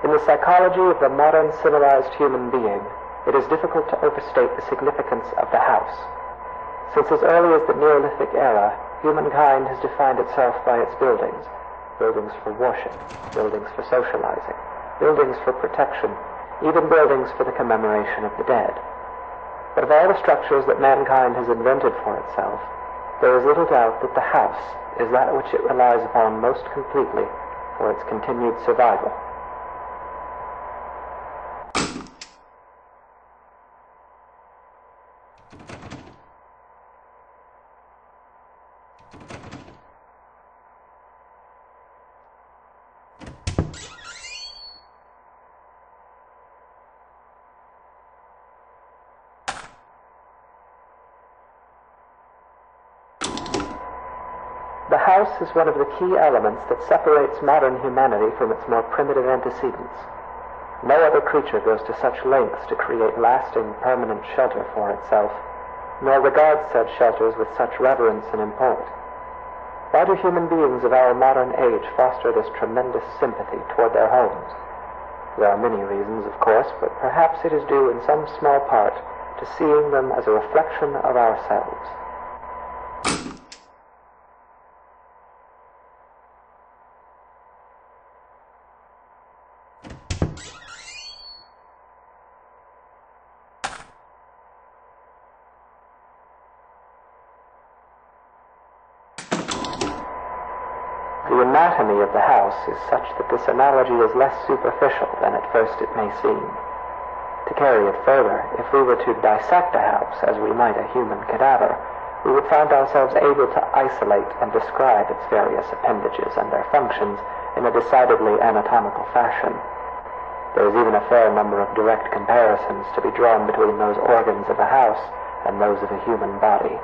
In the psychology of the modern civilized human being, it is difficult to overstate the significance of the house. Since as early as the Neolithic era, humankind has defined itself by its buildings. Buildings for worship, buildings for socializing, buildings for protection, even buildings for the commemoration of the dead. But of all the structures that mankind has invented for itself, there is little doubt that the house is that which it relies upon most completely for its continued survival. The house is one of the key elements that separates modern humanity from its more primitive antecedents. No other creature goes to such lengths to create lasting, permanent shelter for itself, nor regards said shelters with such reverence and import. Why do human beings of our modern age foster this tremendous sympathy toward their homes? There are many reasons, of course, but perhaps it is due in some small part to seeing them as a reflection of ourselves. The anatomy of the house is such that this analogy is less superficial than at first it may seem. To carry it further, if we were to dissect a house as we might a human cadaver, we would find ourselves able to isolate and describe its various appendages and their functions in a decidedly anatomical fashion. There is even a fair number of direct comparisons to be drawn between those organs of a house and those of a human body.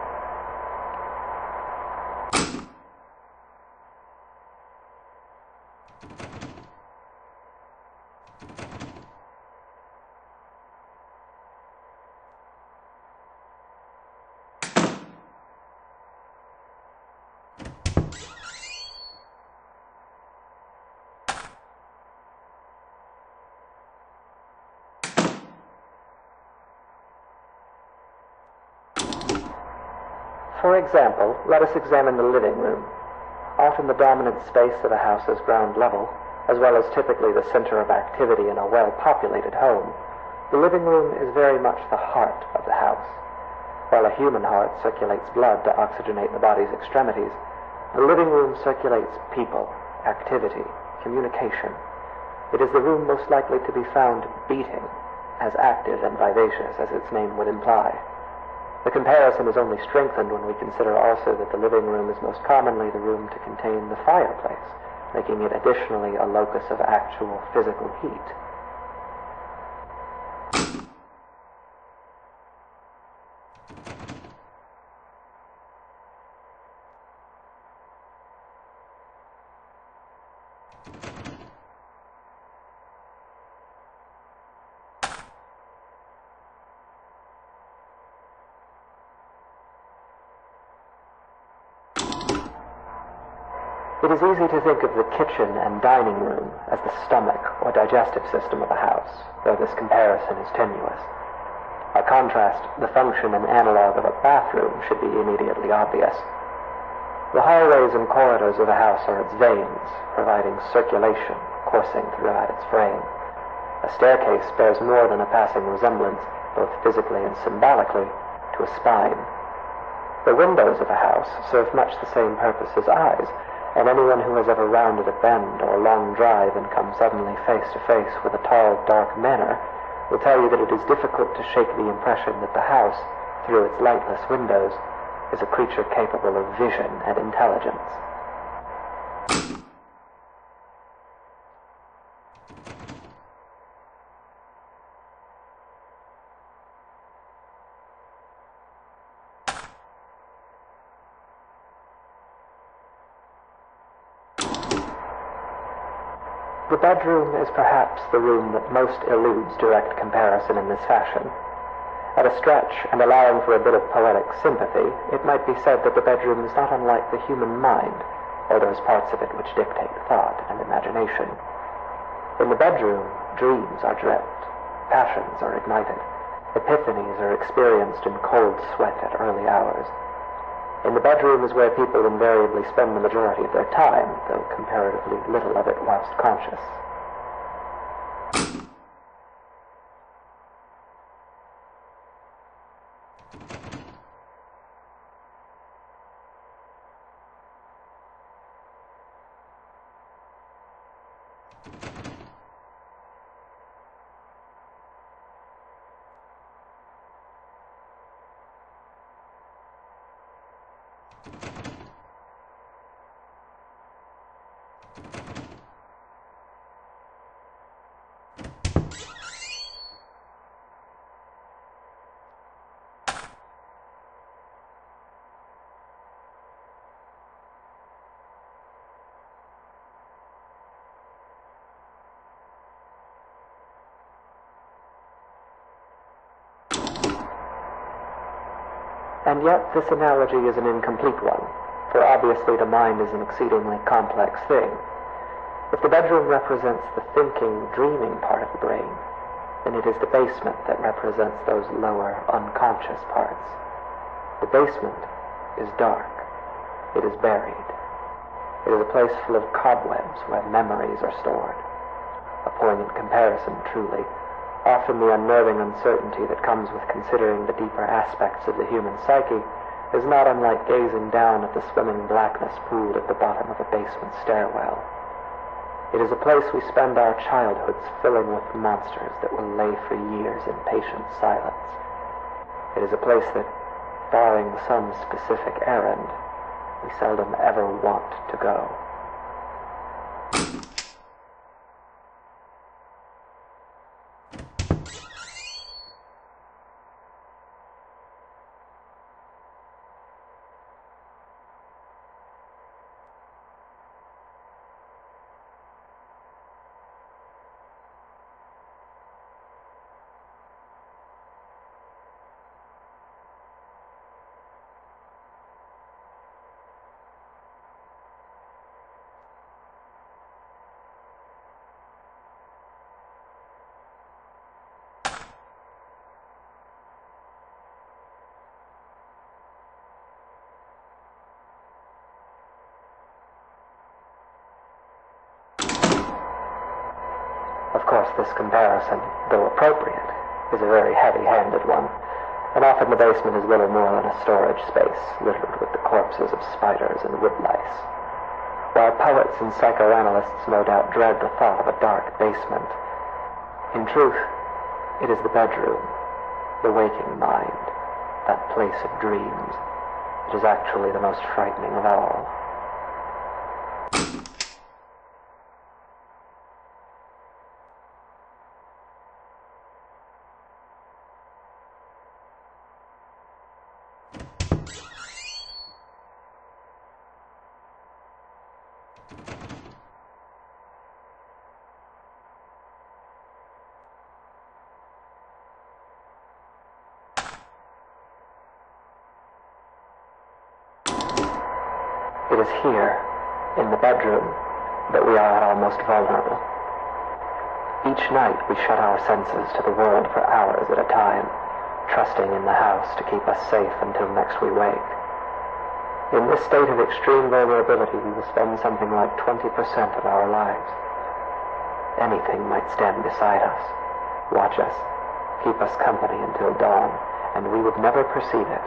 For example, let us examine the living room. Often the dominant space of a house's ground level, as well as typically the center of activity in a well-populated home, the living room is very much the heart of the house. While a human heart circulates blood to oxygenate the body's extremities, the living room circulates people, activity, communication. It is the room most likely to be found beating, as active and vivacious as its name would imply. The comparison is only strengthened when we consider also that the living room is most commonly the room to contain the fireplace, making it additionally a locus of actual physical heat. It is easy to think of the kitchen and dining room as the stomach or digestive system of a house, though this comparison is tenuous. By contrast, the function and analog of a bathroom should be immediately obvious. The hallways and corridors of a house are its veins, providing circulation coursing throughout its frame. A staircase bears more than a passing resemblance, both physically and symbolically, to a spine. The windows of a house serve much the same purpose as eyes, and anyone who has ever rounded a bend or a long drive and come suddenly face to face with a tall, dark manor will tell you that it is difficult to shake the impression that the house, through its lightless windows, is a creature capable of vision and intelligence. The bedroom is perhaps the room that most eludes direct comparison in this fashion. At a stretch, and allowing for a bit of poetic sympathy, it might be said that the bedroom is not unlike the human mind, or those parts of it which dictate thought and imagination. In the bedroom, dreams are dreamt, passions are ignited, epiphanies are experienced in cold sweat at early hours. In the bedroom is where people invariably spend the majority of their time, though comparatively little of it whilst conscious. And yet this analogy is an incomplete one, for obviously the mind is an exceedingly complex thing. If the bedroom represents the thinking, dreaming part of the brain, then it is the basement that represents those lower, unconscious parts. The basement is dark. It is buried. It is a place full of cobwebs where memories are stored. A poignant comparison, truly. Often the unnerving uncertainty that comes with considering the deeper aspects of the human psyche is not unlike gazing down at the swimming blackness pooled at the bottom of a basement stairwell. It is a place we spend our childhoods filling with monsters that will lay for years in patient silence. It is a place that, barring some specific errand, we seldom ever want to go. Of course, this comparison, though appropriate, is a very heavy-handed one, and often the basement is little more than a storage space littered with the corpses of spiders and woodlice. While poets and psychoanalysts no doubt dread the thought of a dark basement, in truth, it is the bedroom, the waking mind, that place of dreams. It is actually the most frightening of all. It is here, in the bedroom, that we are our most vulnerable. Each night we shut our senses to the world for hours at a time, trusting in the house to keep us safe until next we wake. In this state of extreme vulnerability, we will spend something like 20% of our lives. Anything might stand beside us, watch us, keep us company until dawn, and we would never perceive it.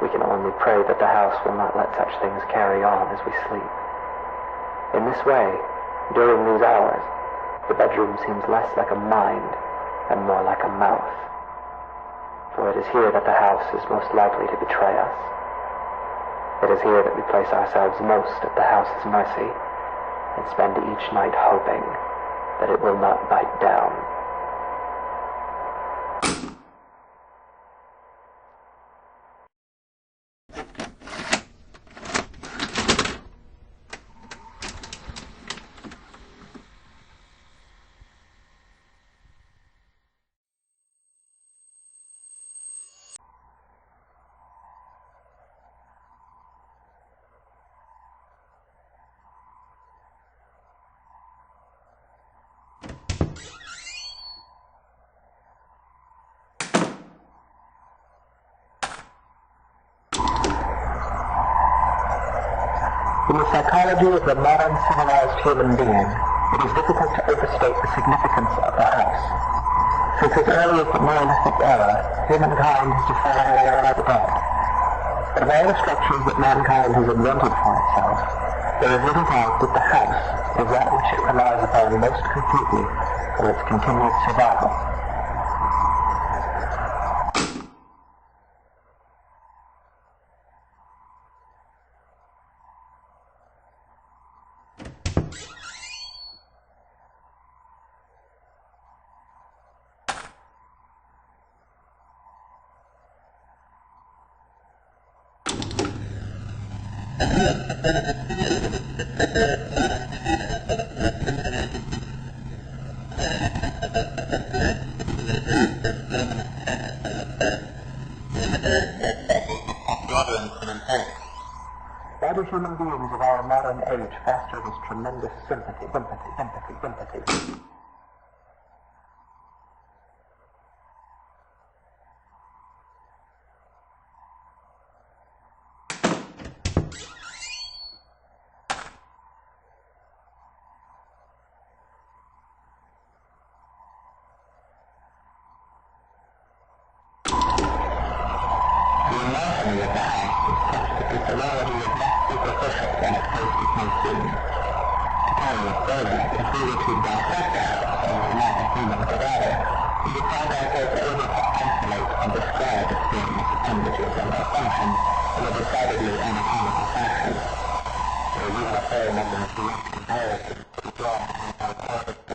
We can only pray that the house will not let such things carry on as we sleep. In this way, during these hours, the bedroom seems less like a mind and more like a mouth. For it is here that the house is most likely to betray us. It is here that we place ourselves most at the house's mercy and spend each night hoping that it will not bite down. In the psychology of the modern civilized human being, it is difficult to overstate the significance of the house. Since as early as the Neolithic era, humankind has defined the era of the dead. But of all the structures that mankind has invented for itself, there is little doubt that the house is that which it relies upon most completely for its continued survival. Why do human beings of our modern age foster this tremendous sympathy? The anatomy of the house is such that the fidelity is less superficial than at first it may seem. To carry it further, if we were to dissect the house and unite a human together, we would find ourselves able to isolate and describe its various appendages and their functions in a decidedly anatomical fashion. There are a fair number of direct comparisons to be drawn between our perfect